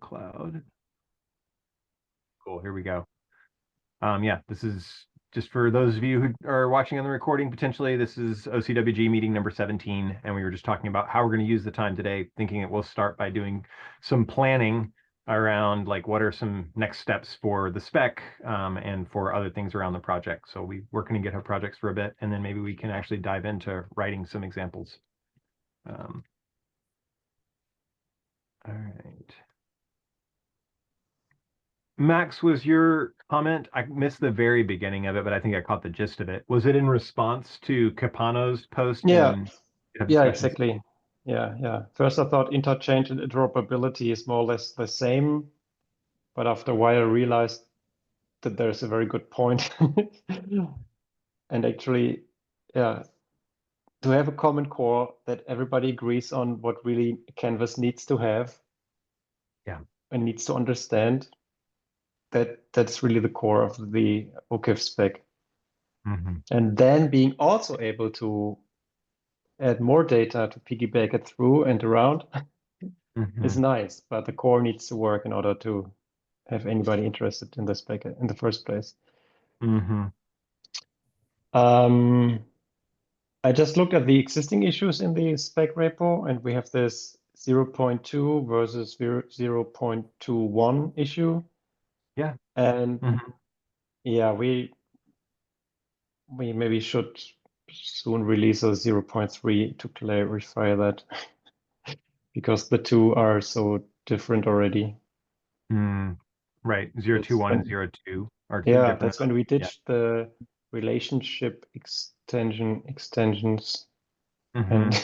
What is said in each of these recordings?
cloud. Cool, here we go. Yeah, this is just for those of you who are watching on the recording, potentially, this is OCWG meeting number 17, and we were just talking about how we're going to use the time today, thinking that we'll start by doing some planning around like what are some next steps for the spec and for other things around the project. So we work in GitHub projects for a bit, and then maybe we can actually dive into writing some examples. All right. Max, was your comment, I missed the very beginning of it, but I think I caught the gist of it. Was it in response to Capano's post Yeah, in GitHub yeah, discussions? exactly. Yeah. First, I thought interchange and interoperability is more or less the same, but after a while, I realized that there's a very good point. And actually, yeah, to have a common core that everybody agrees on what really Canvas needs to have, Yeah, and needs to understand, that's really the core of the OCWG spec. And then being also able to add more data to piggyback it through and around is nice, but the core needs to work in order to have anybody interested in the spec in the first place. I just looked at the existing issues in the spec repo, and we have this 0.2 versus 0.21 issue. Yeah. And yeah, we maybe should soon release a 0.3 to clarify that because the two are so different already. Right, 0.21 and 0.2 are two Yeah, different. that's when we ditched the relationship extensions and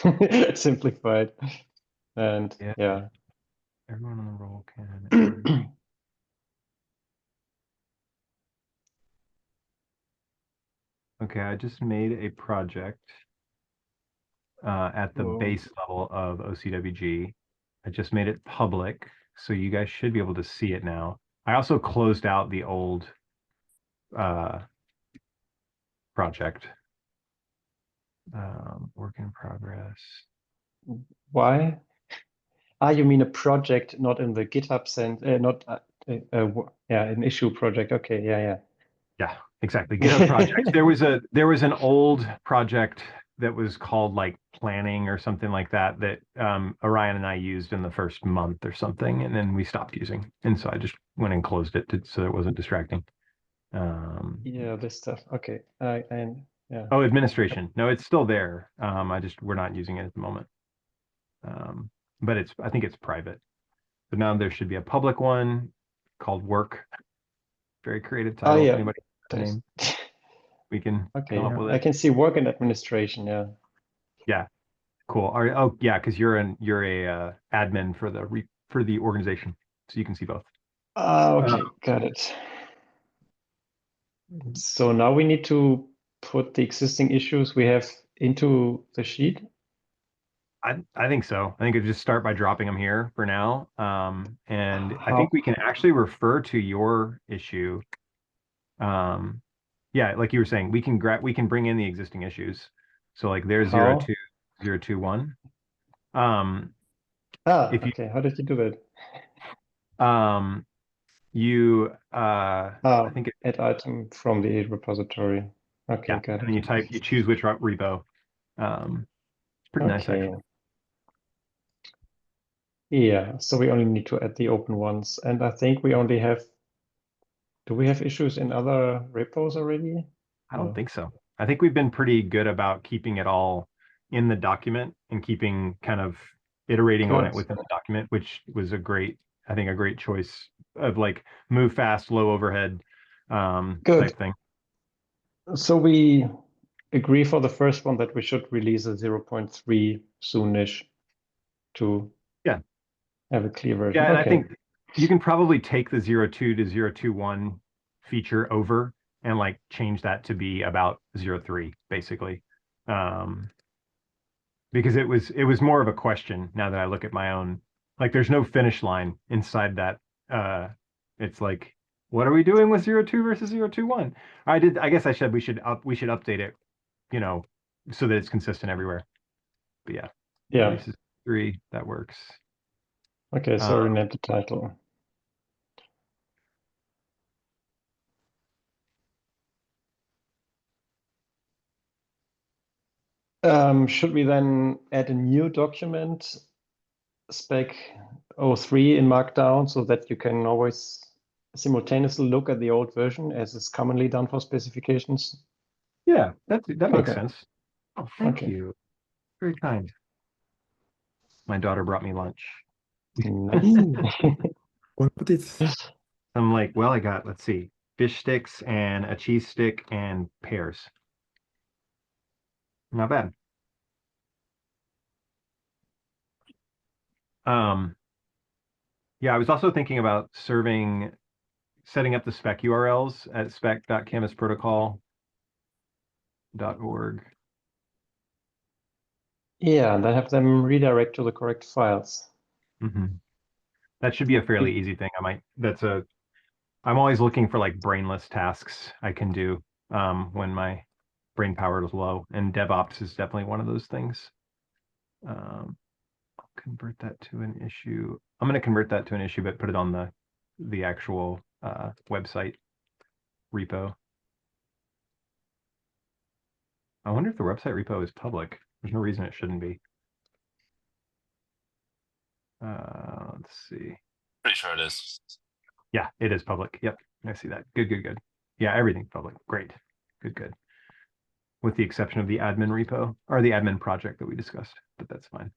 simplified. And yeah. Everyone on the roll can. Okay, I just made a project at the base level of OCWG. I just made it public, so you guys should be able to see it now. I also closed out the old project. Work in progress. Why? You mean a project, not in the GitHub sense, not an issue project. Okay, yeah. Yeah, exactly. GitHub projects. There was an old project that was called like planning or something like that Orion and I used in the first month or something, and then we stopped using. And so I just went and closed it so it wasn't distracting. Yeah, this stuff. Okay. And yeah. Oh, administration. No, it's still there. We're not using it at the moment. But I think it's private. But now there should be a public one called work. Very creative title. Yeah. Anybody name? We can come up with it. I can see work in administration. Yeah. Yeah. Cool. Oh yeah, because you're a admin for the organization, so you can see both. Okay, got it. So now we need to put the existing issues we have into the sheet. I think so. I think I'd just start by dropping them here for now. And I think we can actually refer to your issue. Yeah, like you were saying, we can bring in the existing issues. So like there's 0.2, 0.21. Okay. How did you do that? I think add item from the repository. Okay, yeah, got it. and you choose which repo. It's pretty nice actually. Yeah, so we only need to add the open ones, and I think we only have. Do we have issues in other repos already? I don't think so. I think we've been pretty good about keeping it all in the document and keeping kind of iterating on it within the document, which was a great choice of like move fast, low overhead type thing. So we agree for the first one that we should release a 0.3 soonish to have a clear version. Yeah, and I think you can probably take the 0.2 to 0.21 feature over and like change that to be about 0.3 basically. Because it was more of a question now that I look at my own, like there's no finish line inside that. It's like, what are we doing with 0.2 versus 0.21? I guess we should update it, so that it's consistent everywhere. But yeah. This is 3, that works. Okay, so rename the title. Should we then add a new document, spec 03 in Markdown, so that you can always simultaneously look at the old version as is commonly done for specifications? Yeah, that makes Okay. sense. Oh, thank Okay. you. Very kind. My daughter brought me lunch. Nice. Bon appetit. I'm like, well, I got, let's see, fish sticks and a cheese stick and pears. Not bad. Yeah, I was also thinking about setting up the spec URLs at spec.canvasprotocol.org. Yeah, and then have them redirect to the correct files. That should be a fairly easy thing. I'm always looking for like brainless tasks I can do when my brain power is low, and DevOps is definitely one of those things. I'll convert that to an issue. I'm going to convert that to an issue, but put it on the actual website repo. I wonder if the website repo is public. There's no reason it shouldn't be. Let's see. Pretty sure it is. Yeah, it is public. Yep, I see that. Good, good, good. Yeah, everything's public. Great. Good, good. With the exception of the admin repo or the admin project that we discussed, but that's fine.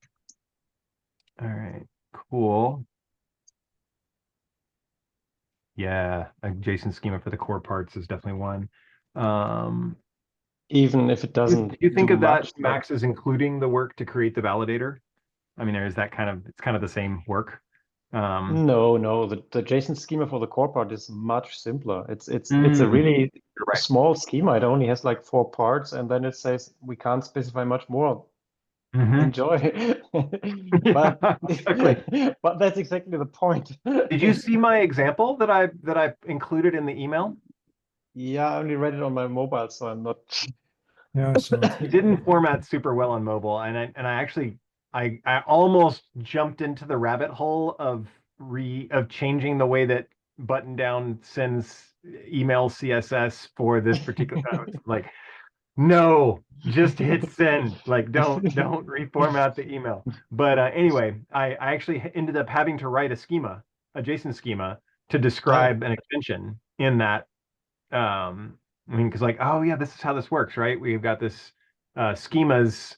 All right, cool. Yeah, a JSON schema for the core parts is definitely one. Even if it doesn't Do you think do of that, much, but Max, as including the work to create the validator? I mean, it's kind of the same work. no, the JSON schema for the core part is much simpler. It's a Mm, really you're right. small schema. It only has like 4 parts, and then it says we can't specify much more. Mhm. Enjoy. But Exactly. but that's exactly the point. Did you see my example that I included in the email? Yeah, I only read it on my mobile, so I'm not. Yeah, I saw it. It didn't format super well on mobile, and I actually I almost jumped into the rabbit hole of changing the way that button down sends email CSS for this particular like no, just hit send. Like don't reformat the email. But anyway, I actually ended up having to write a JSON schema to describe an extension in that I mean, because like, oh yeah, this is how this works, right? We've got this schemas,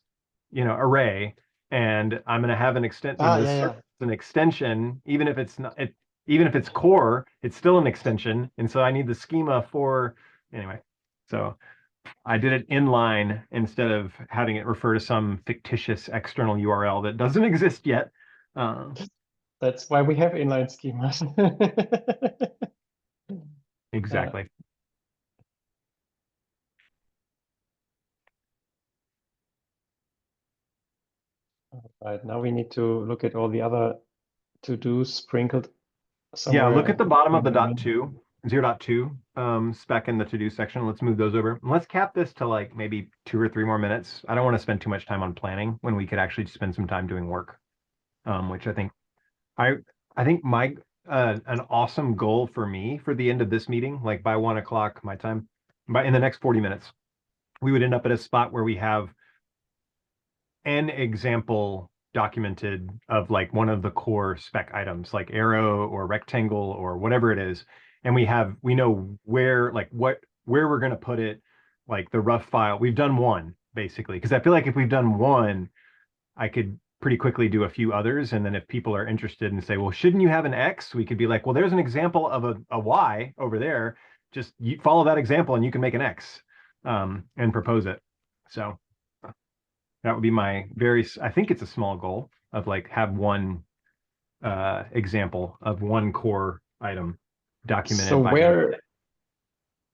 array, and I'm gonna have Yeah. an extension, even if it's not even if it's core, it's still an extension. And so I need the schema for anyway. So I did it inline instead of having it refer to some fictitious external URL that doesn't exist yet. That's why we have inline schemas. Exactly. Right, now we need to look at all the other to-dos sprinkled somewhere. Yeah, look at the bottom of the bring them in. 0.2 spec in the to-do section. Let's move those over. Let's cap this to like maybe 2 or 3 more minutes. I don't want to spend too much time on planning when we could actually spend some time doing work. Which I I think my an awesome goal for me for the end of this meeting, like by 1 o'clock my time, by in the next 40 minutes, we would end up at a spot where we have an example documented of like one of the core spec items, like arrow or rectangle or whatever it is. And we know where, like where we're going to put it, like the rough file. We've done one basically, because I feel like if we've done one, I could pretty quickly do a few others. And then if people are interested and say, well, shouldn't you have an X? We could be like, well, there's an example of a Y over there. Just you follow that example and you can make an X and propose it. So that would be I think it's a small goal of like have one example of one core item documented So by where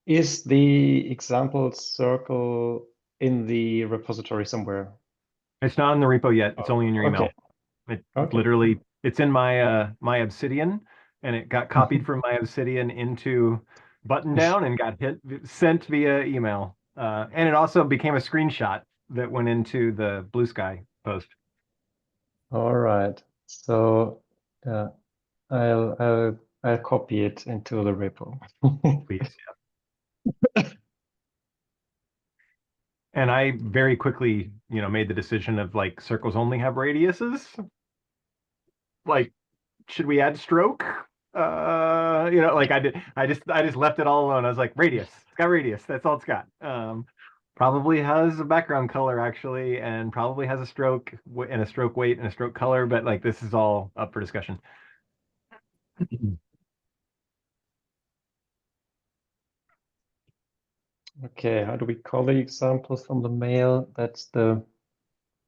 is the example circle in the repository somewhere? It's not in the repo yet. It's only in your email. Okay. It Okay. literally, it's in my Obsidian, and it got copied from my Obsidian into button down and got sent via email. And it also became a screenshot that went into the Blue Sky post. All right. So I'll copy it into the repo. Please. And I very quickly, made the decision of like circles only have radiuses. Like, should we add stroke? Like I just left it all alone. I was like, radius. It's got radius. That's all it's got. Probably has a background color actually, and probably has a stroke and a stroke weight and a stroke color, but like this is all up for discussion. Okay, how do we call the example from the mail? That's the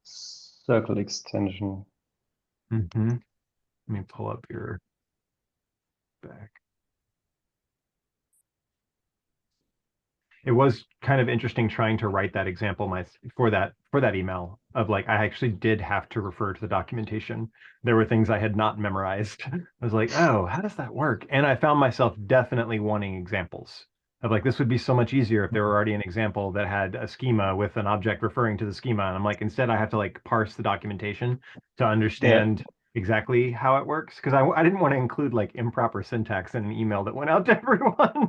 circle extension. Let me pull up your back. It was kind of interesting trying to write that example for that email of like I actually did have to refer to the documentation. There were things I had not memorized. I was like, oh, how does that work? And I found myself definitely wanting examples of like this would be so much easier if there were already an example that had a schema with an object referring to the schema. And I'm like, instead I have to like parse the documentation to understand exactly how it works because I didn't want to include like improper syntax in an email that went out to everyone.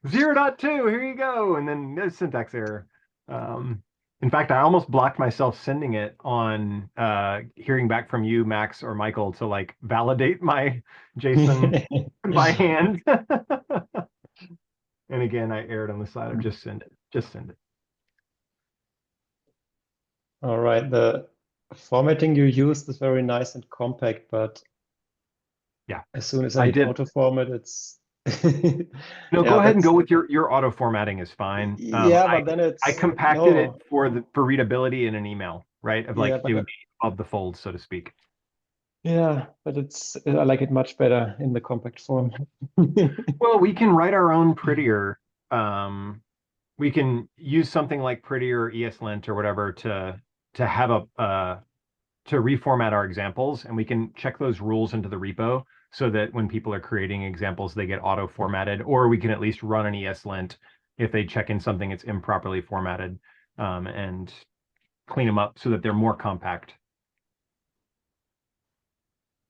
0.2, here you go. And then there's syntax error. In fact, I almost blocked myself sending it on hearing back from you, Max or Michael, to like validate my JSON by hand. And again, I erred on the side of just send it. Just send it. All right. The formatting you used is very nice and compact, but yeah, as soon as I hit auto format, it's no, go ahead and go with your auto formatting is fine. But then I compacted it for readability in an email, right? Of like it would be of the fold, so to speak. Yeah, but I like it much better in the compact form. Well, we can write our own prettier. We can use something like Prettier or ESLint or whatever to have to reformat our examples, and we can check those rules into the repo so that when people are creating examples, they get auto formatted, or we can at least run an ESLint if they check in something that's improperly formatted, and clean them up so that they're more compact.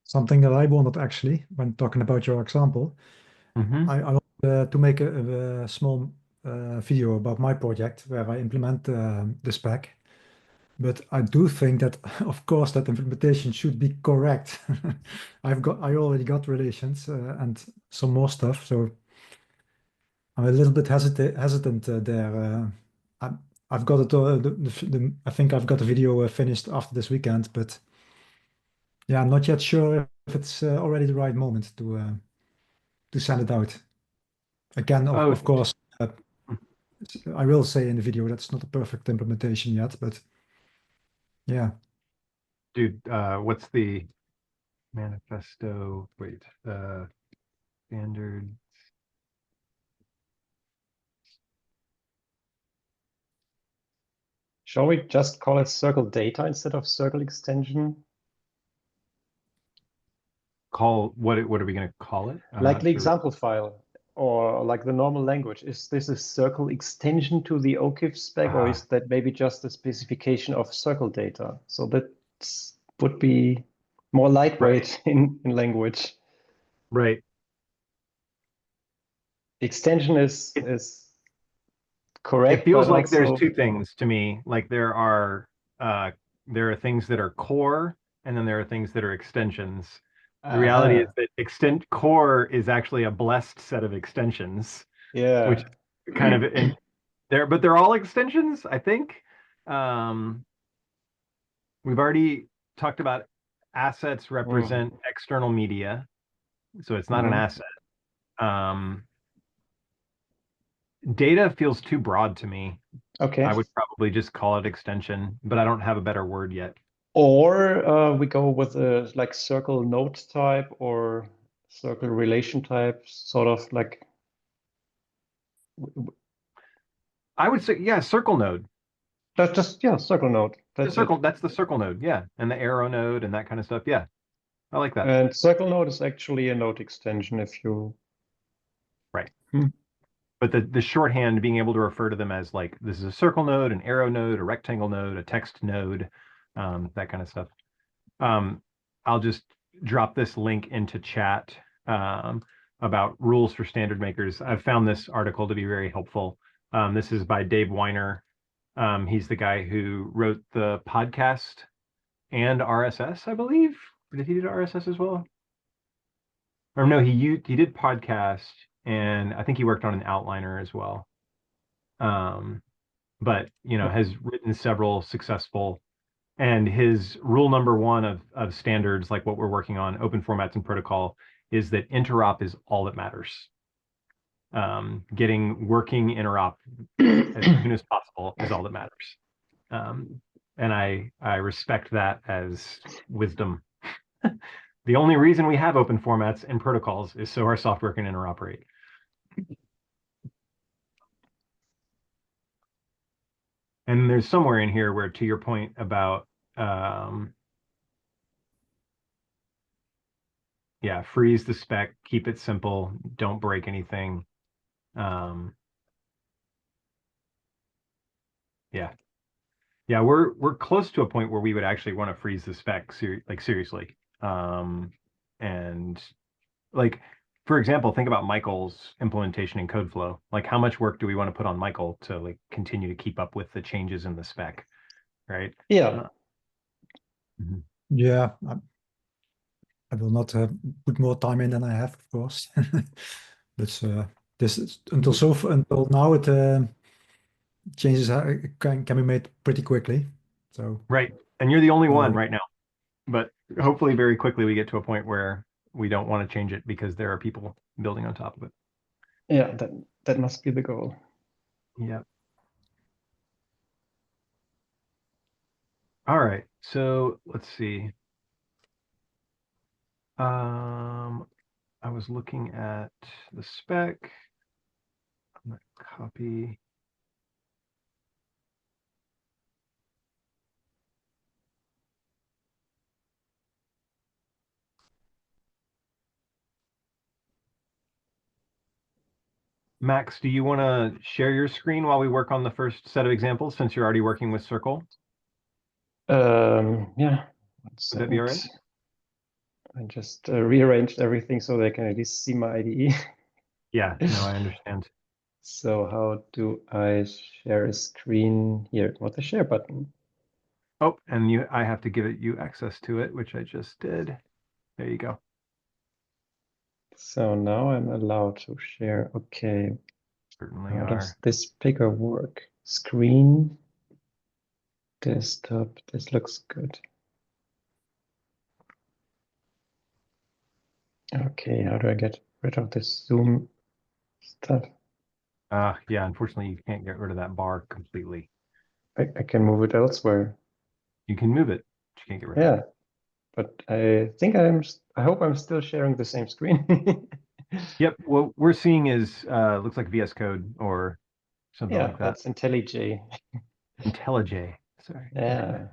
Something that I wanted actually, when talking about your example, I wanted to make a small video about my project where I implement the spec. But I do think that, of course, that implementation should be correct. I already got relations and some more stuff, so I'm a little bit hesitant there. I've got it. I think I've got the video finished after this weekend, but yeah, I'm not yet sure if it's already the right moment to send it out. Again, of course, I will say in the video that's not a perfect implementation yet, but yeah. Dude, what's the manifesto? Wait, standard. Shall we just call it circle data instead of circle extension? What are we going to call it? Like the example file or like the normal language. Is this a circle extension to the OCIF spec, or is that maybe just a specification of circle data? So that would be more lightweight in language. Right. Extension is correct. It feels like there's two things to me. Like there are things that are core, and then there are things that are extensions. The reality is that core is actually a blessed set of extensions. Yeah. Which kind of but they're all extensions, I think. We've already talked about assets represent external media, so it's not an asset. Data feels too broad to me. Okay. I would probably just call it extension, but I don't have a better word yet. Or we go with a like circle node type or circle relation type, sort of like. I would say, yeah, circle node. That's just, circle node. That's the circle node, yeah. And the arrow node and that kind of stuff. Yeah. I like that. And circle node is actually a node extension if you. Right. But the shorthand, being able to refer to them as like, this is a circle node, an arrow node, a rectangle node, a text node, that kind of stuff. I'll just drop this link into chat about rules for standard makers. I've found this article to be very helpful. This is by Dave Weiner. He's the guy who wrote the podcast and RSS, I believe. Did he do RSS as well? Or no, he did podcast, and I think he worked on an outliner as well. But has written several successful. And his rule number one of standards, like what we're working on, open formats and protocol, is that interop is all that matters. Getting working interop as soon as possible is all that matters. And I respect that as wisdom. The only reason we have open formats and protocols is so our software can interoperate. And there's somewhere in here where, to your point about, yeah, freeze the spec, keep it simple, don't break anything. Yeah. Yeah, we're close to a point where we would actually want to freeze the spec, seriously. And like, for example, think about Michael's implementation in CodeFlow. Like, how much work do we want to put on Michael to like continue to keep up with the changes in the spec, right? Yeah. Yeah, I will not put more time in than I have, of course. But this is, until now, it changes can be made pretty quickly. So Right, and you're the only one right now. But hopefully, very quickly, we get to a point where we don't want to change it because there are people building on top of it. Yeah, that must be the goal. Yeah. All right, so let's see. I was looking at the spec. I'm gonna copy. Max, do you want to share your screen while we work on the first set of examples, since you're already working with Circle? Yeah. Would that be all right? I just rearranged everything so they can at least see my IDE. Yeah, no, I understand. So how do I share a screen here? What the share button? Oh, and I have to give you access to it, which I just did. There you go. So now I'm allowed to share. Okay. Certainly How are. does this picker work? Screen, desktop. This looks good. Okay, how do I get rid of this Zoom stuff? Yeah, unfortunately, you can't get rid of that bar completely. I can move it elsewhere. You can move it, but you can't get rid of it. Yeah, but I think I hope I'm still sharing the same screen. Yep, what we're seeing is looks like VS Code or something like that. That's IntelliJ. IntelliJ. Sorry. Yeah. Okay.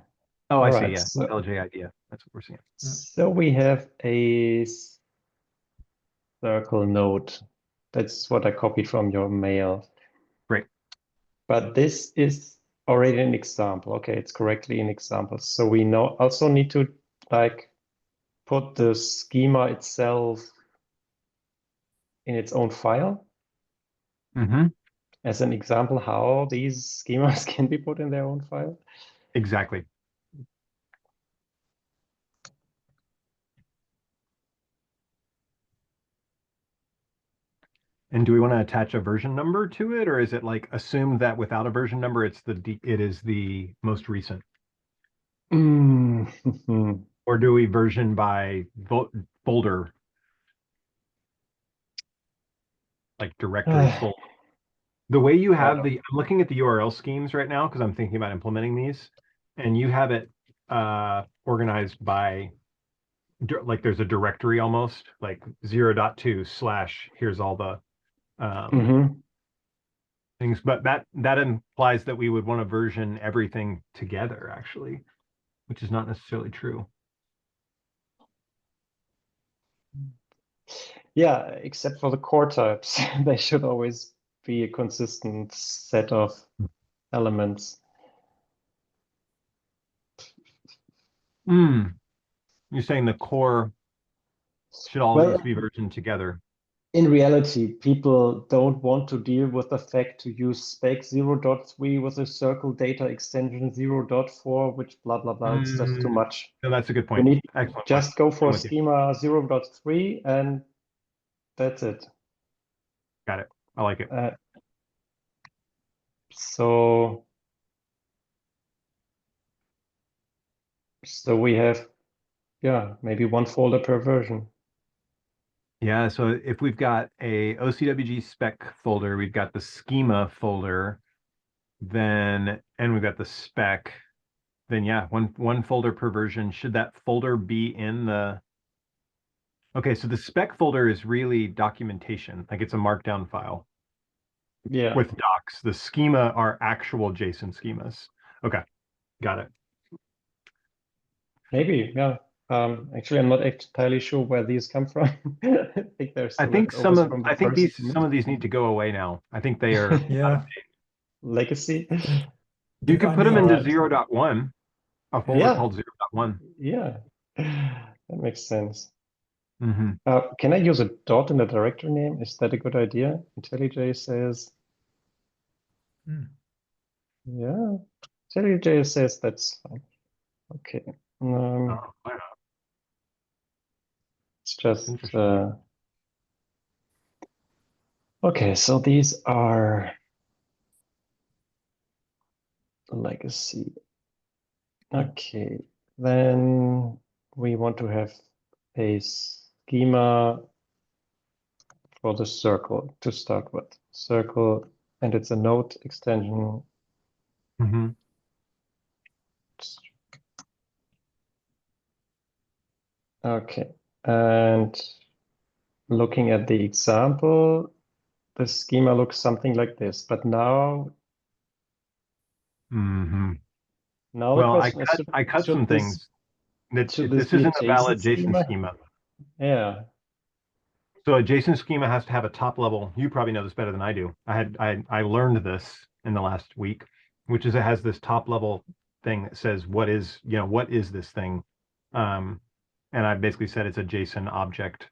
Oh, I see. Yeah, IntelliJ idea. That's what we're seeing. So we have a circle node. That's what I copied from your mail. Great. But this is already an example. Okay, it's correctly an example. So we also need to like put the schema itself in its own file. As an example, how these schemas can be put in their own file. Exactly. And do we want to attach a version number to it, or is it like assumed that without a version number, it is the most recent? Or do we version by folder, like directory folder? The way you have I'm looking at the URL schemes right now because I'm thinking about implementing these, and you have it organized by like there's a directory almost like 0.2/ here's all the things, but that implies that we would want to version everything together actually, which is not necessarily true. Yeah, except for the core types. They should always be a consistent set of elements. You're saying the core should always be versioned together. in reality, people don't want to deal with the fact to use spec 0.3 with a circle data extension 0.4, which blah, blah, blah. It's just too much. No, that's a good You point. need Excellent just point. go for I'm with you. schema 0.3 and that's it. Got it. I like it. So we have, yeah, maybe one folder per version. Yeah, so if we've got a OCWG spec folder, we've got the schema folder, then and we've got the spec, then yeah, one folder per version. Should that folder be in the Okay, so the spec folder is really documentation, like it's a markdown file. Yeah. With docs. The schema are actual JSON schemas. Okay, got it. Maybe, yeah. Actually, I'm not entirely sure where these come from. I think there's I think leftovers from the first some of these need to go away now. I think they are Yeah. legacy. You could I put them mean, into 0.1, a folder Yeah. called 0.1. Yeah, that makes sense. Mm-hmm. Can I use a dot in the directory name? Is that a good idea? IntelliJ says, yeah. IntelliJ says that's fine. Okay. Oh, wow. It's just Interesting. okay. So these are legacy. Okay, then we want to have a schema for the circle to start with. Circle, and it's a node extension. Mm-hmm. Okay, and looking at the example, the schema looks something like this. But now, Mm-hmm. now the Well, question is, I cut some things. should this This be a isn't a JSON valid JSON schema? schema. Yeah. So a JSON schema has to have a top level. You probably know this better than I do. I learned this in the last week, which is it has this top level thing that says what is this thing, and I basically said it's a JSON object.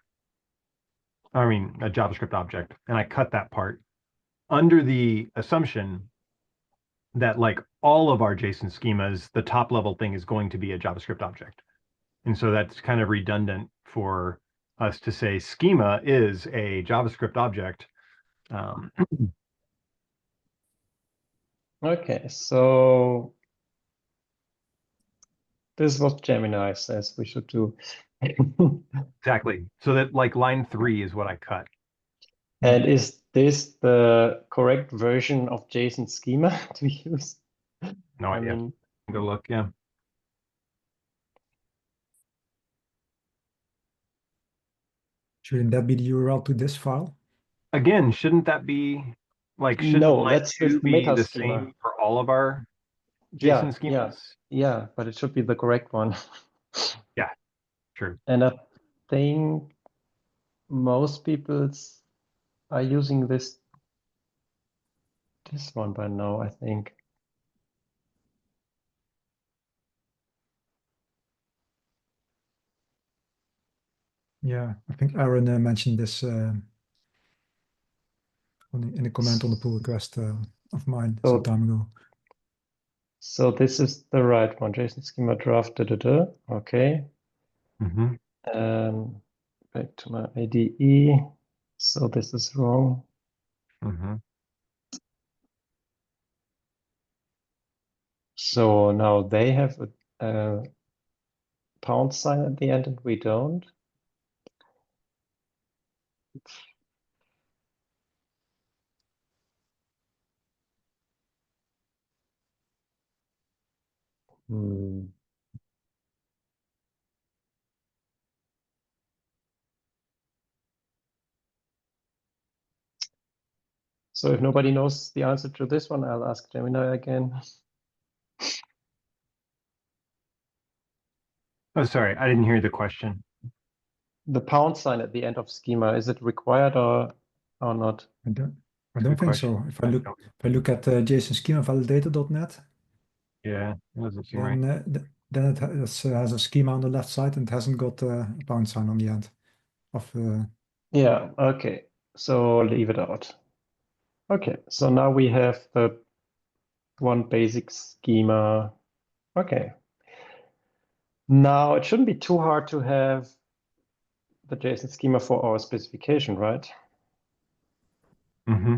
I mean a JavaScript object, and I cut that part under the assumption that like all of our JSON schemas, the top level thing is going to be a JavaScript object, and so that's kind of redundant for us to say schema is a JavaScript object. Okay, so this is what Gemini says we should do. Exactly. So that like line 3 is what I cut. And is this the correct version of JSON schema to use? No I idea. mean, Go look. Yeah. shouldn't that be the URL to this file? Again, shouldn't that be like, shouldn't no, line that's the 2 be meta the schema. same for all of our Yeah, JSON schemas? yeah, but it should be the correct one. Yeah, true. And I think most people are using this one by now, I think. Yeah, I think Aaron mentioned this in a comment on the pull request of mine some time ago. So this is the right one, JSON schema draft, okay. Mm-hmm. Back to my IDE. So this is wrong. Mm-hmm. So now they have a pound sign at the end and we don't. So if nobody knows the answer to this one, I'll ask Gemini again. Oh, sorry, I didn't hear the question. The pound sign at the end of schema, is it required or not? I don't think so. If I look at JSON schema validator.net, yeah, it doesn't seem then right. Then it has a schema on the left side and it hasn't got a pound sign on the end of. Yeah. Okay. So leave it out. Okay, so now we have the one basic schema. Okay. Now it shouldn't be too hard to have the JSON schema for our specification, right? Mm-hmm.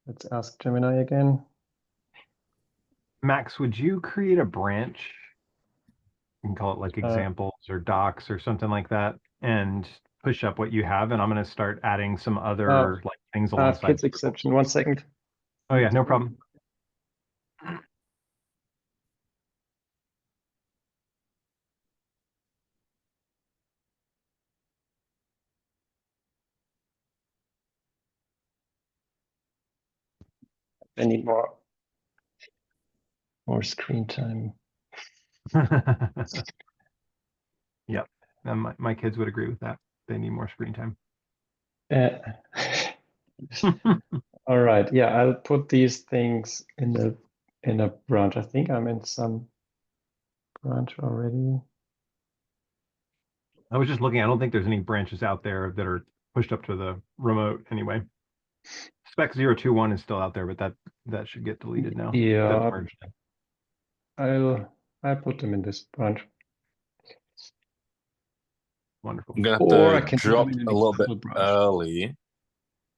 Let's ask Gemini again. Max, would you create a branch? You can call it like examples or docs or something like that, and push up what you have. And I'm going to start adding some other like things alongside. Kids exception. 1 second. Oh yeah, no problem. I need more screen time. Yep. My kids would agree with that. They need more screen time. All right. Yeah, I'll put these things in a branch. I think I'm in some branch already. I was just looking. I don't think there's any branches out there that are pushed up to the remote anyway. Spec 021 is still out there, but that should get deleted now. Yeah, I'll put them in this branch. Wonderful. I'm gonna have to drop a little bit early.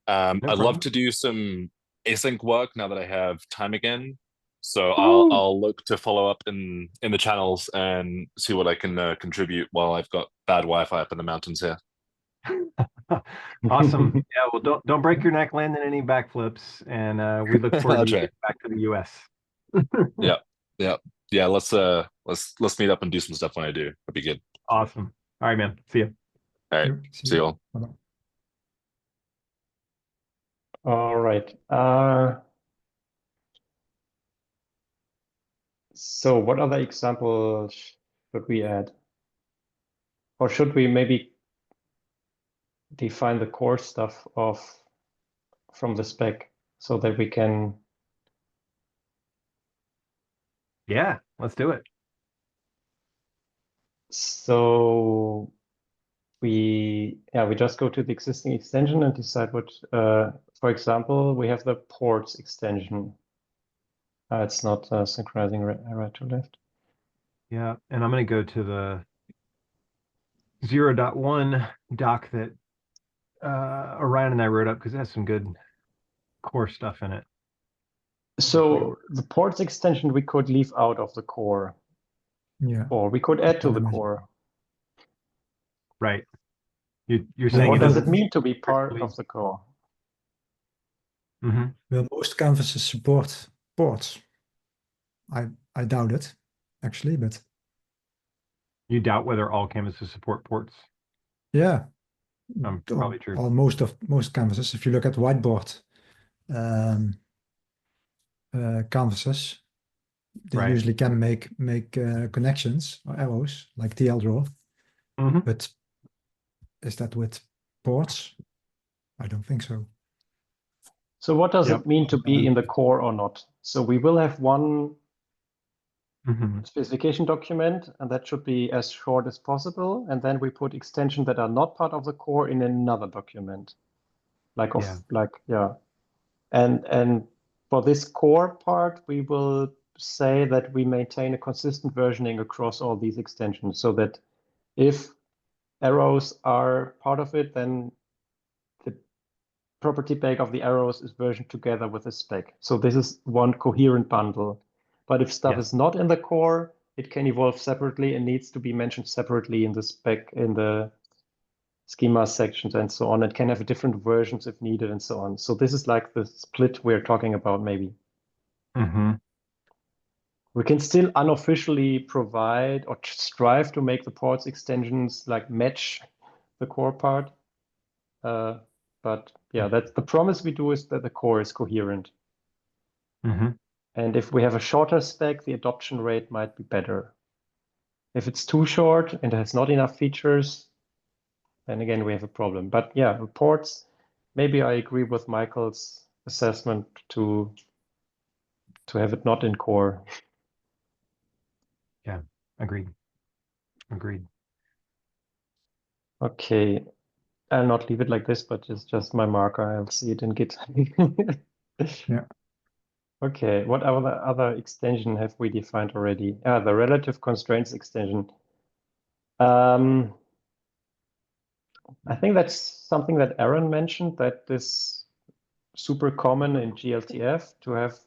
I'd love to do some async work now that I have time again. So I'll look to follow up in the channels and see what I can contribute while I've got bad Wi-Fi up in the mountains here. Awesome. Yeah, well, don't break your neck landing any backflips, and we look forward to getting back to the US. Yeah. Let's meet up and do some stuff when I do. That'd be good. Awesome. All right, man. See you. All right. See you all. Bye-bye. All right. So what other examples should we add? Or should we maybe define the core stuff from the spec so that we can... Yeah, let's do it. So we just go to the existing extension and decide what, for example, we have the ports extension. It's not synchronizing right to left. Yeah, and I'm going to go to the 0.1 doc that Orion and I wrote up because it has some good core stuff in it. So the ports extension we could leave out of the core. Yeah. Or we could add to the core. Right. You're saying what does it mean to be part of the core? Mm-hmm. Will most canvases support ports? I doubt it, actually, but you doubt whether all canvases support ports? Yeah. Probably true. Or most canvases. If you look at whiteboard canvases, they usually can make connections or arrows like TL draw. Mm-hmm. But is that with ports? I don't think so. So what does it mean to be in the core or not? So we will have one specification document, and that should be as short as possible. And then we put extensions that are not part of the core in another document. And for this core part, we will say that we maintain a consistent versioning across all these extensions, so that if arrows are part of it, then the property bag of the arrows is versioned together with the spec. So this is one coherent bundle. But if stuff is not in the core, it can evolve separately and needs to be mentioned separately in the spec, in the schema sections and so on. It can have different versions if needed and so on. So this is like the split we're talking about, maybe. Mm-hmm. We can still unofficially provide or strive to make the ports extensions like match the core part. But yeah, that's the promise we do, is that the core is coherent. Mm-hmm. And if we have a shorter spec, the adoption rate might be better. If it's too short and has not enough features, then again, we have a problem. But yeah, reports, maybe I agree with Michael's assessment to have it not in core. Yeah, agreed. Okay. I'll not leave it like this, but it's just my marker. I'll see it in Git. Yeah. Okay, what other extension have we defined already? The relative constraints extension. I think that's something that Aaron mentioned, that is super common in GLTF to have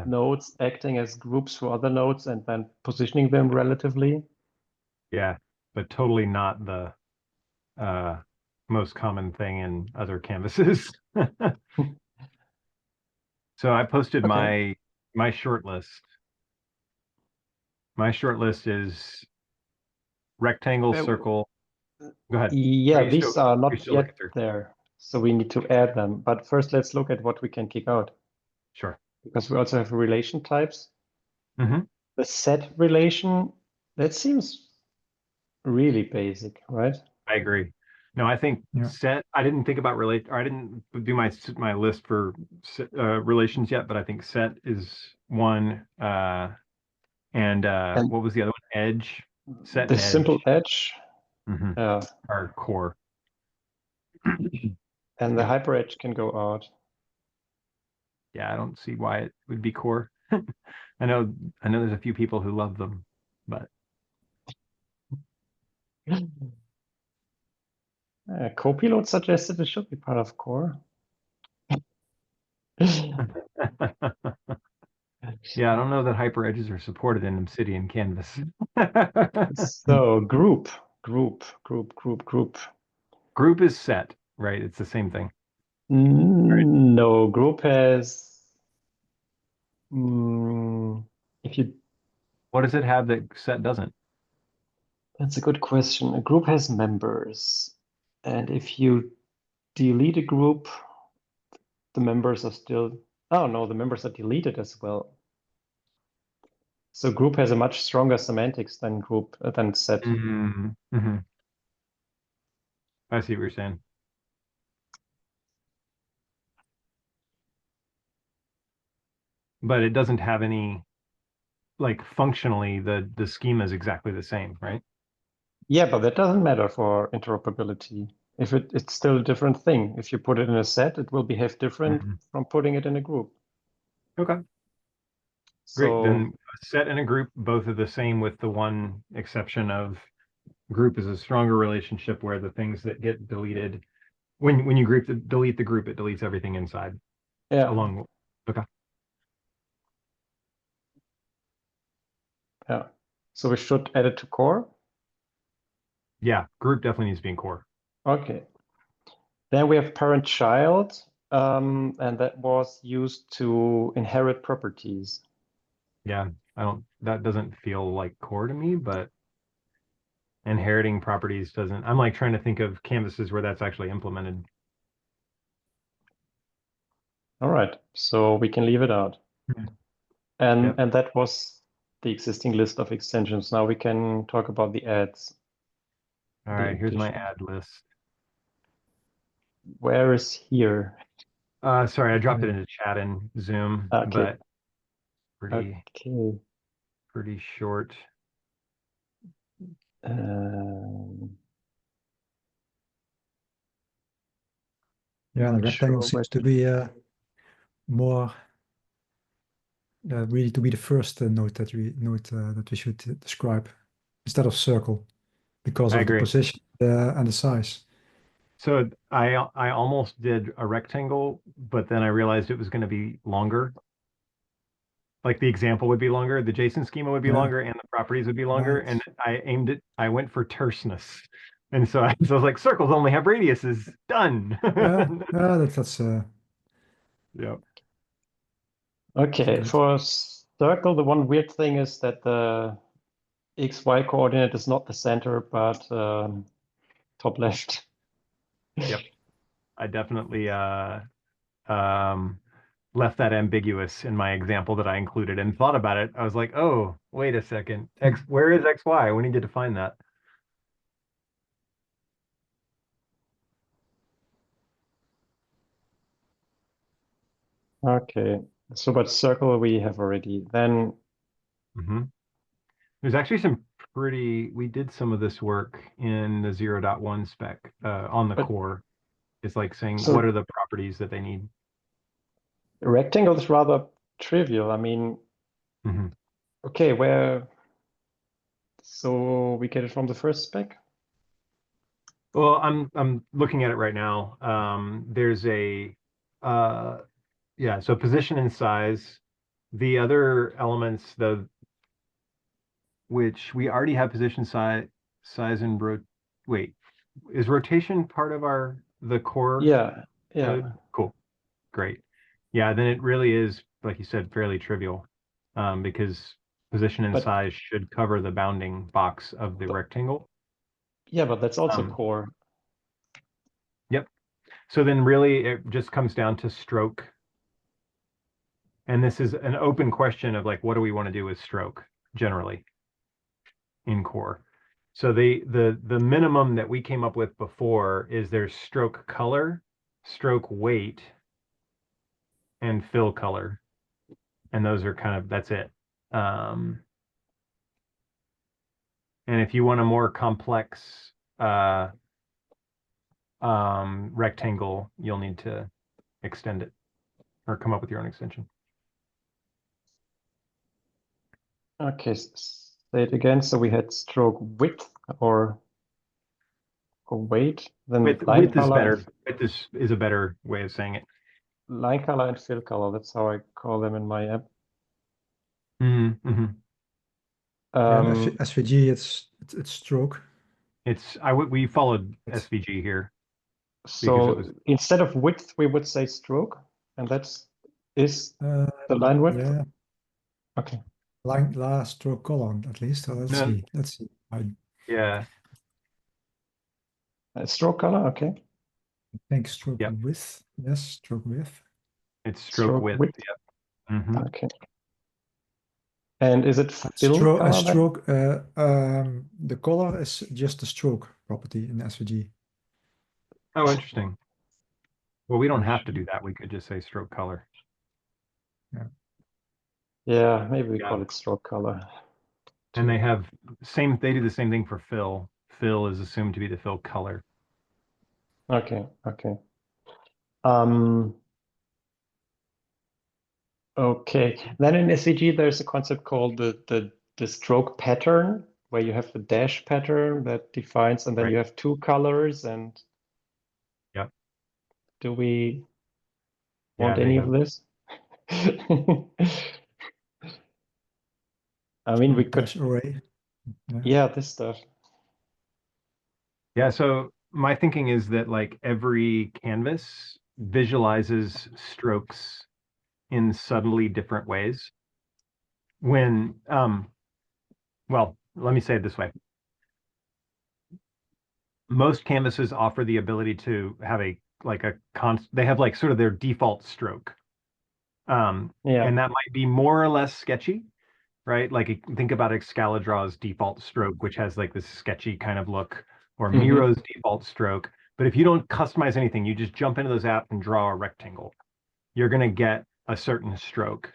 nodes acting as groups for other nodes and then positioning them relatively. Yeah, but totally not the most common thing in other canvases. So I posted my short list. My short list is rectangle, circle. Go ahead. Yeah, these are not yet there, so we need to add them. But first, let's look at what we can kick out. Sure. Because we also have relation types. Mm-hmm. The set relation, that seems really basic, right? I agree. No, I think set, I didn't think about relate, or I didn't do my list for relations yet, but I think set is one. And what was the other one? Edge. Set the and edge. Simple edge. Mm-hmm. Are core. And the hyper edge can go out. Yeah, I don't see why it would be core. I know there's a few people who love them, but Copilot suggested it should be part of core. Yeah, I don't know that hyper edges are supported in Obsidian Canvas. So group. Group is set, right? It's the same thing. No, group has if you. What does it have that set doesn't? That's a good question. A group has members, and if you delete a group, the members are still. Oh no, the members are deleted as well. So group has a much stronger semantics than set. Mm-hmm. Mm-hmm. I see what you're saying. But it doesn't have any, like, functionally the schema is exactly the same, right? Yeah, but that doesn't matter for interoperability. If it's still a different thing. If you put it in a set, it will behave different from putting it in a group. Okay. Great. So Then a set and a group both are the same, with the one exception of group is a stronger relationship where the things that get deleted, when you delete the group, it deletes everything inside. yeah. Along. Okay. Yeah. So we should add it to core. Yeah, group definitely needs to be in core. Okay. Then we have parent-child, and that was used to inherit properties. Yeah, that doesn't feel like core to me, but inheriting properties doesn't. I'm like trying to think of canvases where that's actually implemented. All right, so we can leave it out. And that was the existing list of extensions. Now we can talk about the adds. All right, here's my add list. Where is here? Sorry, I dropped it into chat in Zoom, but pretty short. Yeah, the rectangle seems to be more really to be the first node that we should describe instead of circle, because of the position and the size. So I almost did a rectangle, but then I realized it was going to be longer. Like the example would be longer, the JSON schema would be longer, and the properties would be longer. And I went for terseness. And so I was like, circles only have radiuses. Done. That's yeah. Okay, for circle, the one weird thing is that the XY coordinate is not the center, but top left. Yep. I definitely left that ambiguous in my example that I included and thought about it. I was like, oh, wait a second. Where is XY? We need to define that. Okay, so but circle we have already. Then there's actually some we did some of this work in the 0.1 spec on the core. It's like saying, what are the properties that they need? Rectangle is rather trivial. I mean, okay, so we get it from the first spec? Well, I'm looking at it right now. There's a so position and size. The other elements, which we already have position size and wait, is rotation part of the core? Yeah. Cool. Great. Yeah, then it really is, like you said, fairly trivial, because position and size should cover the bounding box of the rectangle. Yeah, but that's also core. Yep. So then really it just comes down to stroke. And this is an open question of like, what do we want to do with stroke generally in core? So the minimum that we came up with before is there's stroke color, stroke weight, and fill color. And those are that's it. And if you want a more complex rectangle, you'll need to extend it or come up with your own extension. Okay, say it again. So we had stroke width or weight, then width is better. Width is a better way of saying it. Line color and fill color. That's how I call them in my app. SVG, it's stroke. We followed SVG here. So instead of width, we would say stroke, and is the line width. Yeah. Okay. Line stroke color at least. So let's see. Yeah. Stroke color. Okay. I think stroke width. Yes, stroke width. It's stroke width. Yep. Okay. And is it fill color? The color is just a stroke property in SVG. Oh, interesting. Well, we don't have to do that. We could just say stroke color. Yeah, maybe we call it stroke color. And they do the same thing for fill. Fill is assumed to be the fill color. Okay. Okay. Then in SVG, there's a concept called the stroke pattern, where you have the dash pattern that defines, and then you have two colors. And do we want any of this? I mean, we could. Array. Yeah, this stuff. Yeah. So my thinking is that like every canvas visualizes strokes in subtly different ways. Well, let me say it this way. Most canvases offer the ability to have they have like sort of their default stroke. And that might be more or less sketchy, right? Like think about Excalidraw's default stroke, which has like this sketchy kind of look, or Miro's default stroke. But if you don't customize anything, you just jump into those apps and draw a rectangle, you're going to get a certain stroke.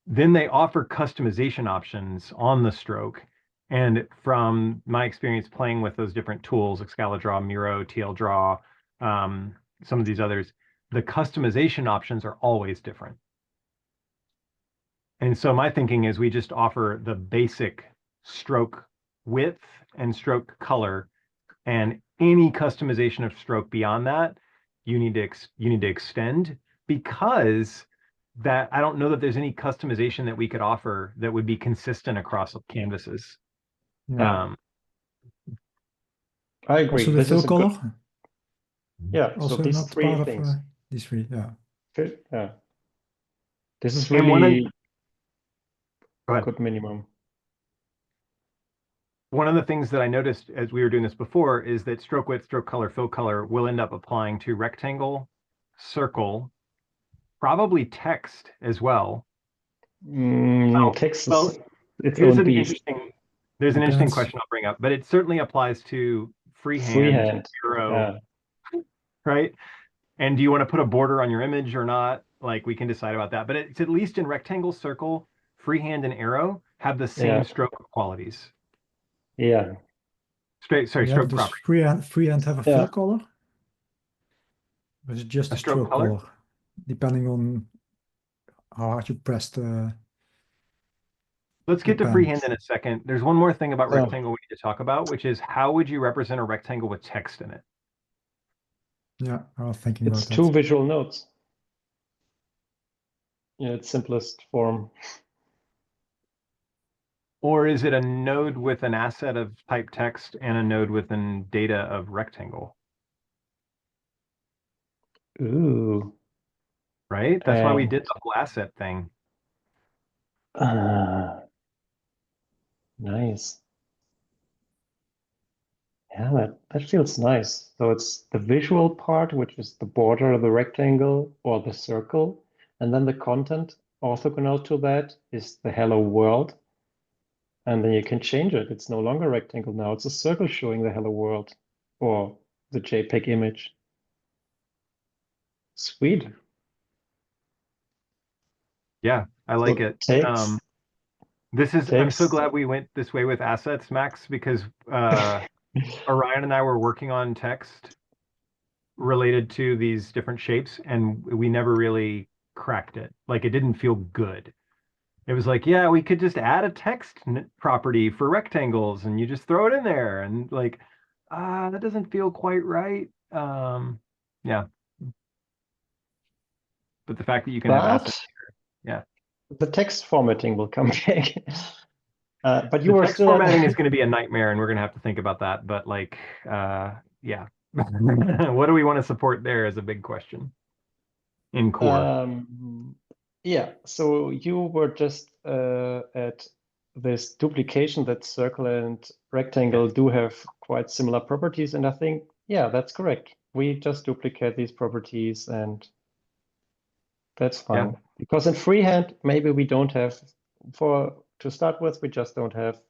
Then they offer customization options on the stroke. And from my experience playing with those different tools, Excalidraw, Miro, TL Draw, some of these others, the customization options are always different. And so my thinking is we just offer the basic stroke width and stroke color, and any customization of stroke beyond that, you need to extend, because that I don't know that there's any customization that we could offer that would be consistent across canvases. I agree. So the fill color. So these three things. These three, yeah. This is really a good minimum. One of the things that I noticed as we were doing this before is that stroke width, stroke color, fill color will end up applying to rectangle, circle, probably text as well. Text is its own beast. There's an interesting question I'll bring up, but it certainly applies to freehand. Miro, right? And do you want to put a border on your image or not? Like we can decide about that, but it's at least in rectangle, circle, freehand, and arrow have the same stroke qualities. Yeah. Stroke does property. freehand have a fill color? Or is it just a stroke color, depending on how hard you press the Let's get to pen? freehand in a second. There's one more thing about rectangle we need to talk about, which is how would you represent a rectangle with text in it? Yeah, I was thinking about that. It's two visual nodes. In its simplest form. Or is it a node with an asset of type text and a node with an data of rectangle? Ooh. Right? That's why we did the whole asset thing. Nice. Yeah, that feels nice. So it's the visual part, which is the border of the rectangle or the circle, and then the content orthogonal to that is the hello world. And then you can change it. It's no longer rectangle now. It's a circle showing the hello world or the JPEG image. Sweet. Yeah, I like it. I'm so glad we went this way with assets, Max, because Orion and I were working on text related to these different shapes, and we never really cracked it. Like, it didn't feel good. It was like, yeah, we could just add a text property for rectangles, and you just throw it in there, and like, that doesn't feel quite right. Yeah. But the fact that you can have assets here, yeah. The text formatting will come back. But the text formatting is going to be a nightmare, and we're going to have to think about that. But like, yeah, what do we want to support there is a big question in core. Yeah, so you were just at this duplication that circle and rectangle do have quite similar properties, and I think, yeah, that's correct. We just duplicate these properties, and that's fine. Yeah. Because in freehand, maybe we don't have, to start with, we just don't have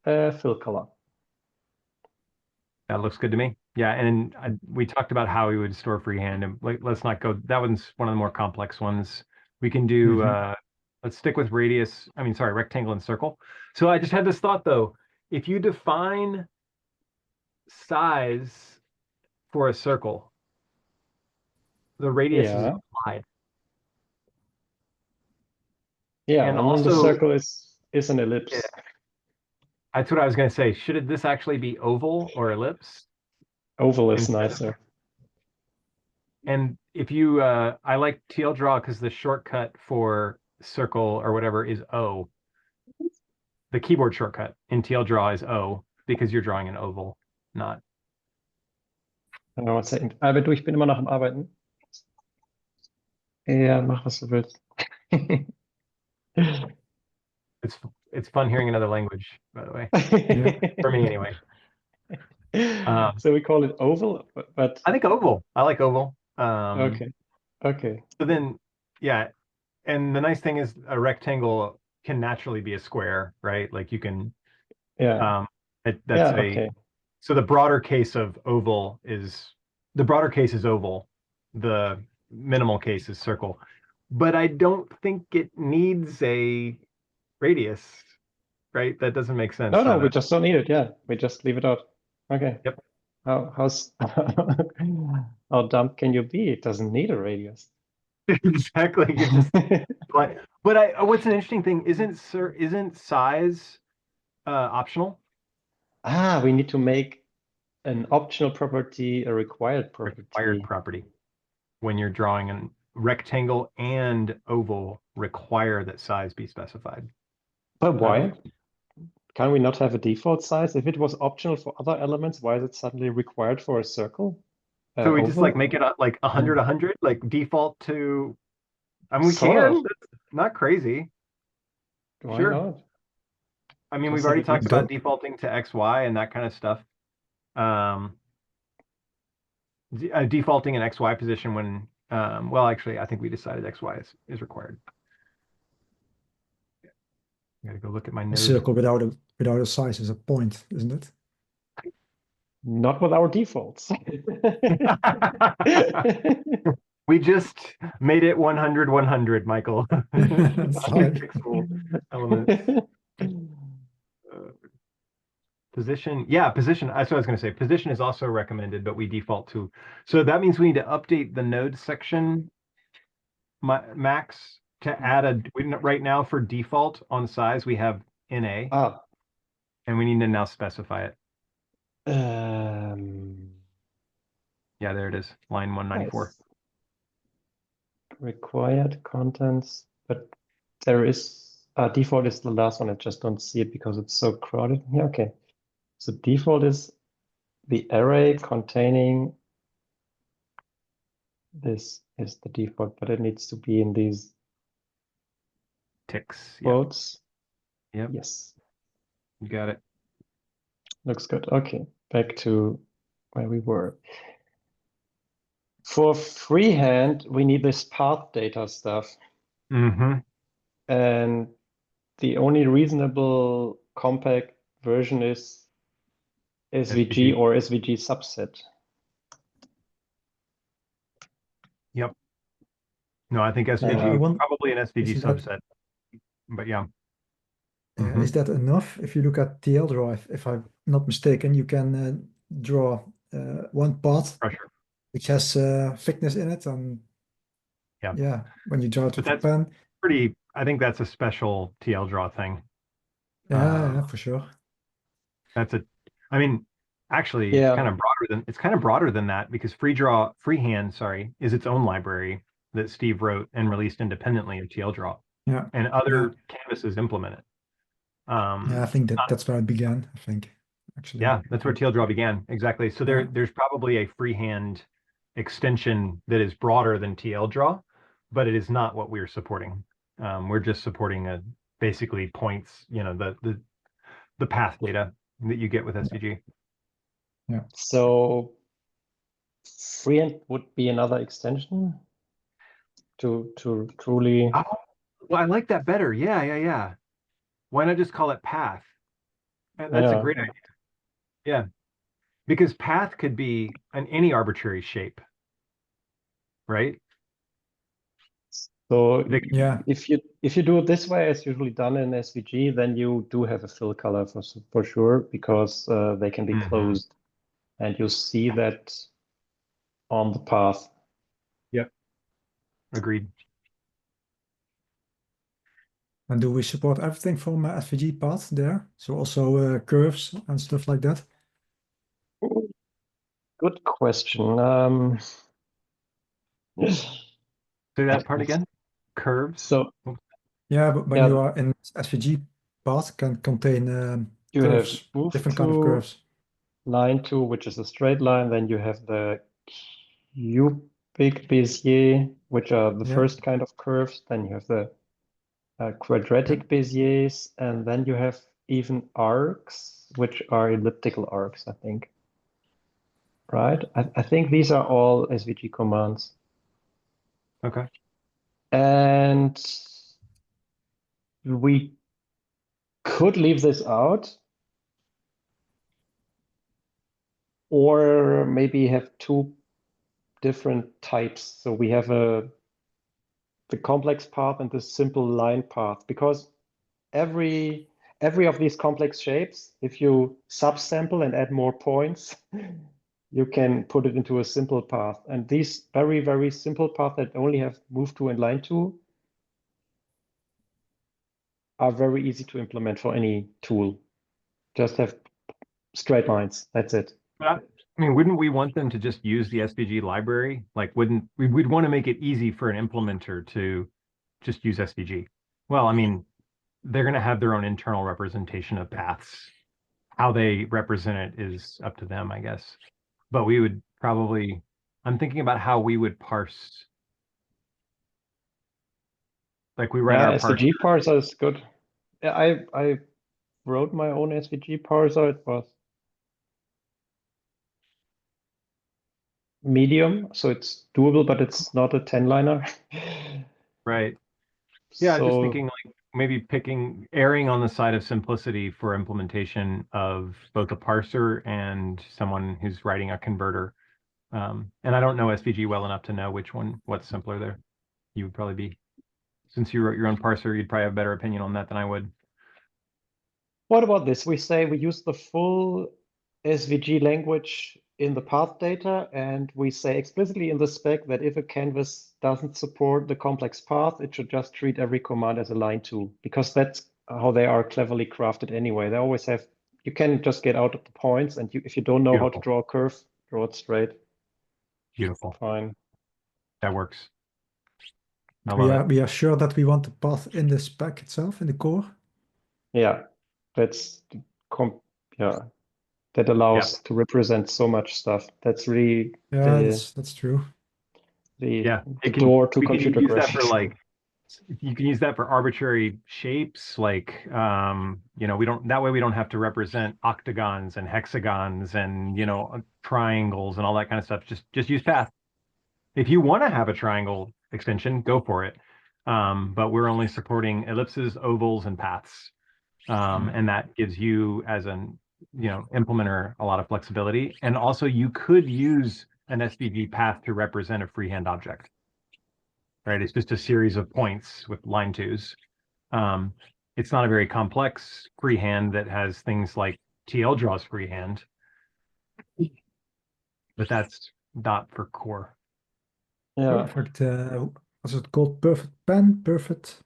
a fill color. That looks good to me. Yeah, and we talked about how we would store freehand, and let's not go. That one's one of the more complex ones. We can do. Let's stick with radius. I mean, sorry, rectangle and circle. So I just had this thought though. If you define size for a circle, the radius is applied. Yeah, and also, the circle is an ellipse. Yeah. That's what I was going to say. Should this actually be oval or ellipse? Oval is nicer. And if you, I like TL draw because the shortcut for circle or whatever is O. The keyboard shortcut in TL draw is O because you're drawing an oval, not. Aber du, ich bin immer noch am Arbeiten. Ja, mach was du willst. It's fun hearing another language, by the way. Yeah. For me anyway. So we call it oval, but I think oval. I like oval. Okay. So then, yeah, and the nice thing is a rectangle can naturally be a square, right? Like you can. Yeah. So the broader case of oval is oval. The minimal case is circle, but I don't think it needs a radius, right? That doesn't make sense. No, we just don't need it. Yeah, we just leave it out. Okay. Yep. How dumb can you be? It doesn't need a radius. Exactly. But what's an interesting thing isn't size optional? We need to make an optional property a required property. Required property. When you're drawing a rectangle and oval, require that size be specified. But why? Can we not have a default size? If it was optional for other elements, why is it suddenly required for a circle? So we just like make it like 100, like default to. I mean, we can. That's not crazy. Why not? I mean, we've already talked about defaulting to XY and that kind of stuff. Defaulting an XY position when, well, actually, I think we decided XY is required. I gotta go look at my notes. A circle without a size is a point, isn't it? Not with our defaults. We just made it 100, 100, Michael. That's fine. Elements. Position, yeah, position. That's what I was going to say. Position is also recommended, but we default to. So that means we need to update the node section max to add a. Right now for default on size we have NA, and we need to now specify it. Yeah, there it is, line 194. Nice. Required contents, but there is default is the last one. I just don't see it because it's so crowded. Yeah, okay. So default is the array containing this is the default, but it needs to be in these ticks. quotes. Yep. Yes. You got it. Looks good. Okay, back to where we were. For freehand, we need this path data stuff. Mm-hmm. And the only reasonable compact version is SVG or SVG subset. Yep. No, I think SVG, probably an SVG subset, but yeah. Is that enough? If you look at TL draw, if I'm not mistaken, you can draw one path which has thickness in it, and yeah, when you draw it with the pen. I think that's a special TL draw thing. Yeah, for sure. I mean, actually, it's kind of broader than that, because freehand, is its own library that Steve wrote and released independently of TL draw. Yeah. And other canvases implement it. Yeah, I think that's where it began, I think, actually. Yeah, that's where TL draw began. Exactly. So there's probably a freehand extension that is broader than TL draw, but it is not what we're supporting. We're just supporting basically points, the path data that you get with SVG. Yeah. So freehand would be another extension to truly. Oh, well, I like that better. Yeah. Why not just call it path? That's a great idea. Yeah, because path could be any arbitrary shape, right? So if you do it this way, as usually done in SVG, then you do have a fill color for sure, because they can be closed, and you see that on the path. Yep. Agreed. And do we support everything from SVG path there? So also curves and stuff like that? Good question. Say that part again. Curves. So yeah, but when you are in SVG path, can contain you curves, have different kind of curves. Line 2, which is a straight line. Then you have the cubic Bézier, which are the first kind of curves. Then you have the quadratic Béziers, and then you have even arcs, which are elliptical arcs, I think. Right? I think these are all SVG commands. Okay. And we could leave this out, or maybe have two different types. So we have the complex path and the simple line path, because every of these complex shapes, if you subsample and add more points, you can put it into a simple path. And these very, very simple paths that only have move to and line to are very easy to implement for any tool. Just have straight lines. That's it. I mean, wouldn't we want them to just use the SVG library? Like, we'd want to make it easy for an implementer to just use SVG. Well, I mean, they're going to have their own internal representation of paths. How they represent it is up to them, I guess. But we would probably, I'm thinking about how we would parse. Like we write our SVG parser is good. Yeah, I wrote my own SVG parser. It was medium, so it's doable, but it's not a 10-liner. Right. Yeah, just thinking like maybe erring on the side of simplicity for implementation of both a parser and someone who's writing a converter. And I don't know SVG well enough to know what's simpler there. You would probably be, since you wrote your own parser, you'd probably have a better opinion on that than I would. What about this? We say we use the full SVG language in the path data, and we say explicitly in the spec that if a canvas doesn't support the complex path, it should just treat every command as a line 2, because that's how they are cleverly crafted anyway. They always have, you can just get out of the points, and if you don't know how to draw a curve, draw it straight. Beautiful. Fine. That works. We are sure that we want the path in the spec itself, in the core. Yeah, that's that allows to represent so much stuff. That's really that's true. The door to computer graphics. You can use that for arbitrary shapes, like that way we don't have to represent octagons and hexagons and triangles and all that kind of stuff. Just use path. If you want to have a triangle extension, go for it. But we're only supporting ellipses, ovals, and paths. And that gives you as an implementer a lot of flexibility. And also you could use an SVG path to represent a freehand object. Right? It's just a series of points with line 2s. It's not a very complex freehand that has things like TL draws freehand, but that's not for core. Yeah. Perfect. What's it called? Perfect pen? Perfect.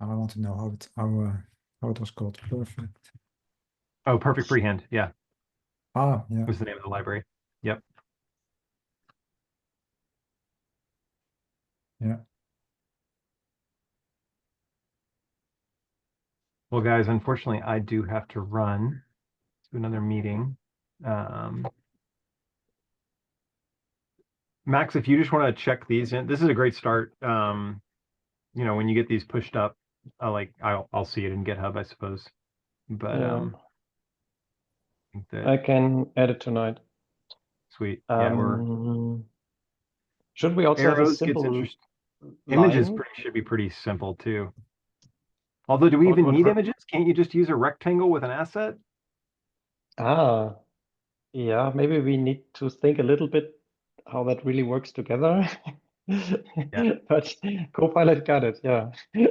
I want to know how it was called. Perfect. Oh, perfect freehand. Yeah. Yeah. Was the name of the library. Yep. Yeah. Well, guys, unfortunately, I do have to run to another meeting. Max, if you just want to check these in, this is a great start. When you get these pushed up, I'll see it in GitHub, I suppose. But I can add it tonight. Sweet. Yeah, should we also have a simple images should be pretty simple too. Although, do we even need images? Can't you just use a rectangle with an asset? Yeah, maybe we need to think a little bit how that really works together. Yeah. But Copilot got it, yeah. Way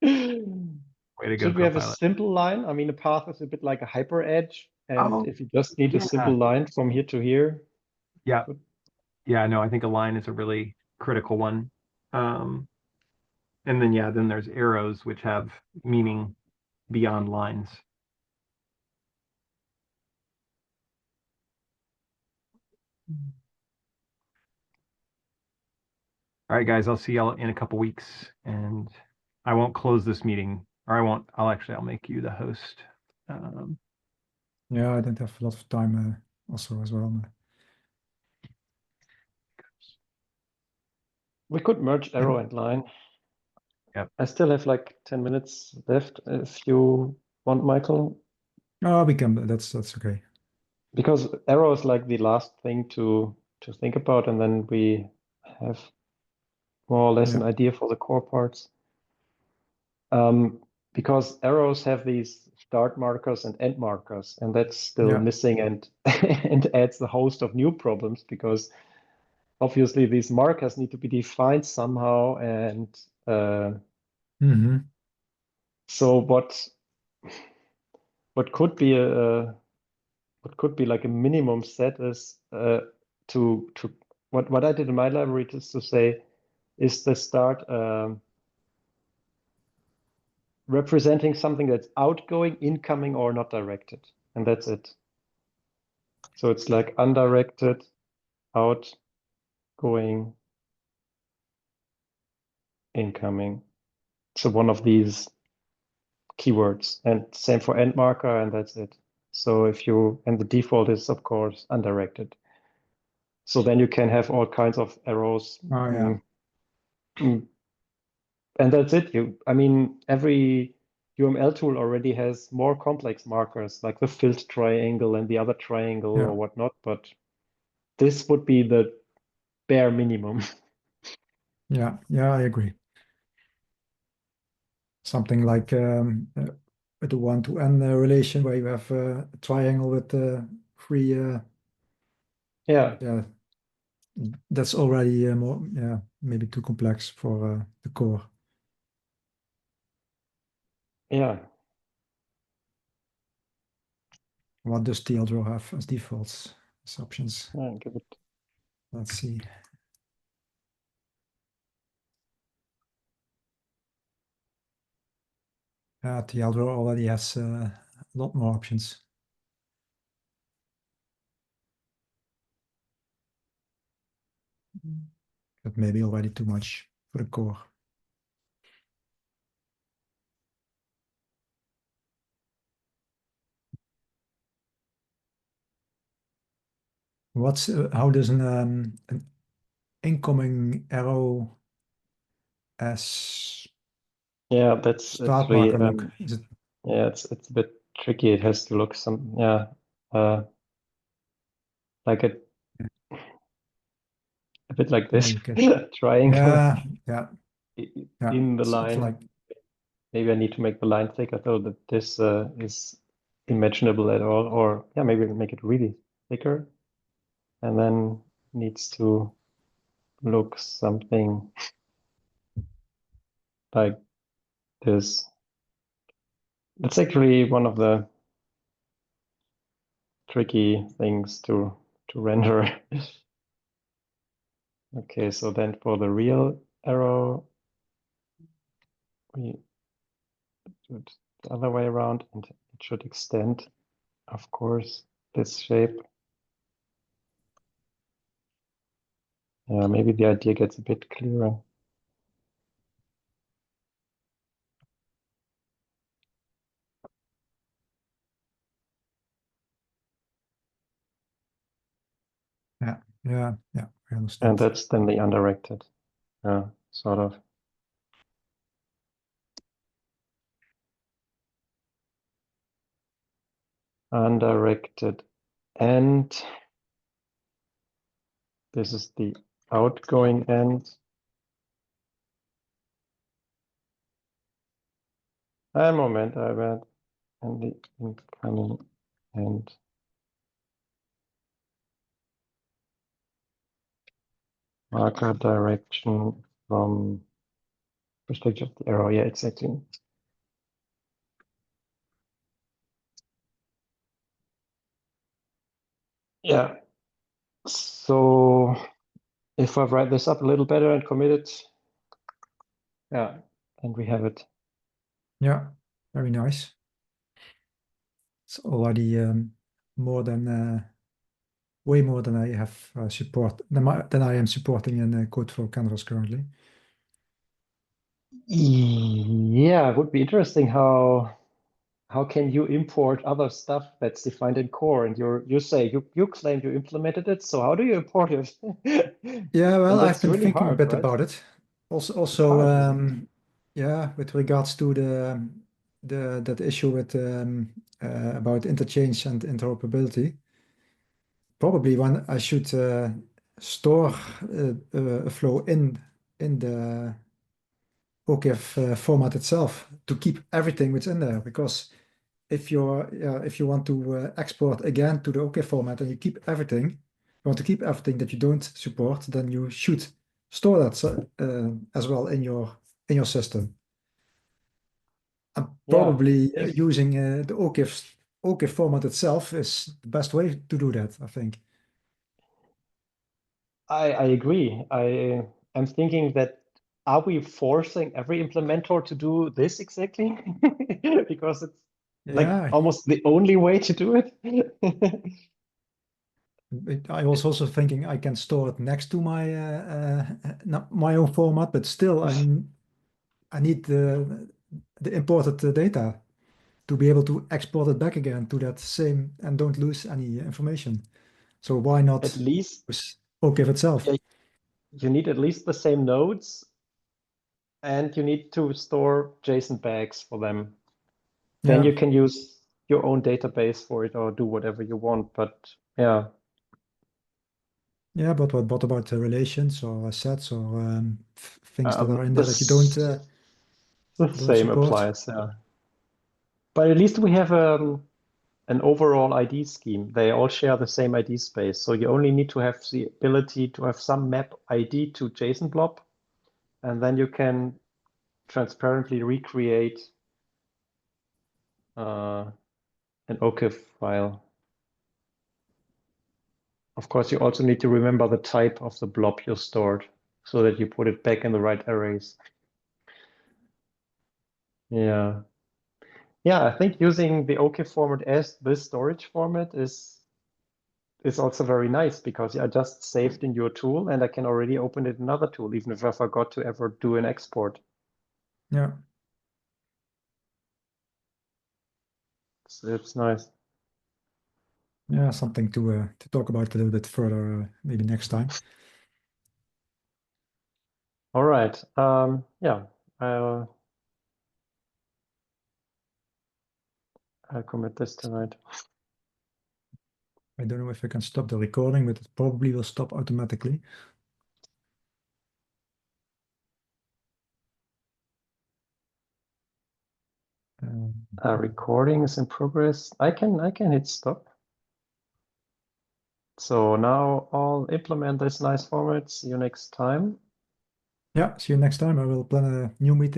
to go, Should we have a Copilot. simple line? I mean, a path is a bit like a hyper edge, and if you just need a simple line from here to here. Yeah. Yeah, no, I think a line is a really critical one. And then there's arrows which have meaning beyond lines. All right, guys, I'll see y'all in a couple weeks, and I won't close this meeting, or I'll make you the host. Yeah, I don't have a lot of time also as well. We could merge arrow and line. Yep. I still have like 10 minutes left if you want, Michael. Oh, we can, that's okay. Because arrow is like the last thing to think about, and then we have more or less an idea for the core parts. Because arrows have these start markers and end markers, and that's still missing and adds the host of new problems, because obviously these markers need to be defined somehow, and so what could be like a minimum set is what I did in my library is to say, is the start representing something that's outgoing, incoming, or not directed, and that's it. So it's like undirected, outgoing, incoming. So one of these keywords, and same for end marker, and that's it. So and the default is of course undirected. So then you can have all kinds of arrows. And that's it. I mean, every UML tool already has more complex markers, like the filled triangle and the other triangle or whatnot, but this would be the bare minimum. Yeah, I agree. Something like with the one-to-n relation where you have a triangle with three that's already more, maybe too complex for the core. Yeah. What does TLDraw have as defaults, as options? Give it. Let's see. TLDraw already has a lot more options. But maybe already too much for the core. How does an incoming arrow as that's start really, marker look? Is it? Yeah, it's a bit tricky. It has to look like a bit like this triangle. In the line. Like, maybe I need to make the line thicker so that this is imaginable at all, or maybe make it really thicker, and then needs to look something like this. That's actually one of the tricky things to render. Okay, so then for the real arrow, we do it the other way around, and it should extend, of course, this shape. Yeah, maybe the idea gets a bit clearer. Yeah, I understand. And that's then the undirected, sort of. Undirected end. This is the outgoing end. A moment, I read, and the incoming end. Marker direction from perspective of the arrow. Yeah, exactly. Yeah. So if I write this up a little better and commit it, and we have it. Yeah, very nice. It's already more than way more than I have than I am supporting in code for Canvas currently. Yeah, it would be interesting how can you import other stuff that's defined in core, and you say you claim you implemented it, so how do you import it? Yeah, well, I've been really thinking hard, a bit right? about it. Also, yeah, with regards to that issue with about interchange and interoperability. Probably when I should store a flow in the OCF format itself to keep everything within there, because if you want to export again to the OCF format and you want to keep everything that you don't support, then you should store that as well in your system. And probably using the OCF format itself is the best way to do that, I think. I agree. I'm thinking that, are we forcing every implementer to do this exactly? Because it's like almost the only way to do it. I was also thinking I can store it next to my own format, but still I need the imported data to be able to export it back again to that same and don't lose any information. So why not at least OCF itself? Yeah, you need at least the same nodes, and you need to store JSON bags for them. Then you can use your own database for it or do whatever you want. But yeah. Yeah, but what about relations or sets or things that are in there that you don't the same support? applies, yeah. But at least we have an overall ID scheme. They all share the same ID space. So you only need to have the ability to have some map ID to JSON blob, and then you can transparently recreate an OCF file. Of course, you also need to remember the type of the blob you stored so that you put it back in the right arrays. Yeah. Yeah, I think using the OCF format as this storage format is also very nice because I just saved in your tool and I can already open it in another tool, even if I forgot to ever do an export. Yeah. So it's nice. Yeah, something to talk about a little bit further, maybe next time. All right. Yeah, I'll commit this tonight. I don't know if I can stop the recording, but it probably will stop automatically. Recording is in progress. I can hit stop. So now I'll implement this nice format. See you next time. Yeah, see you next time. I will plan a new meeting.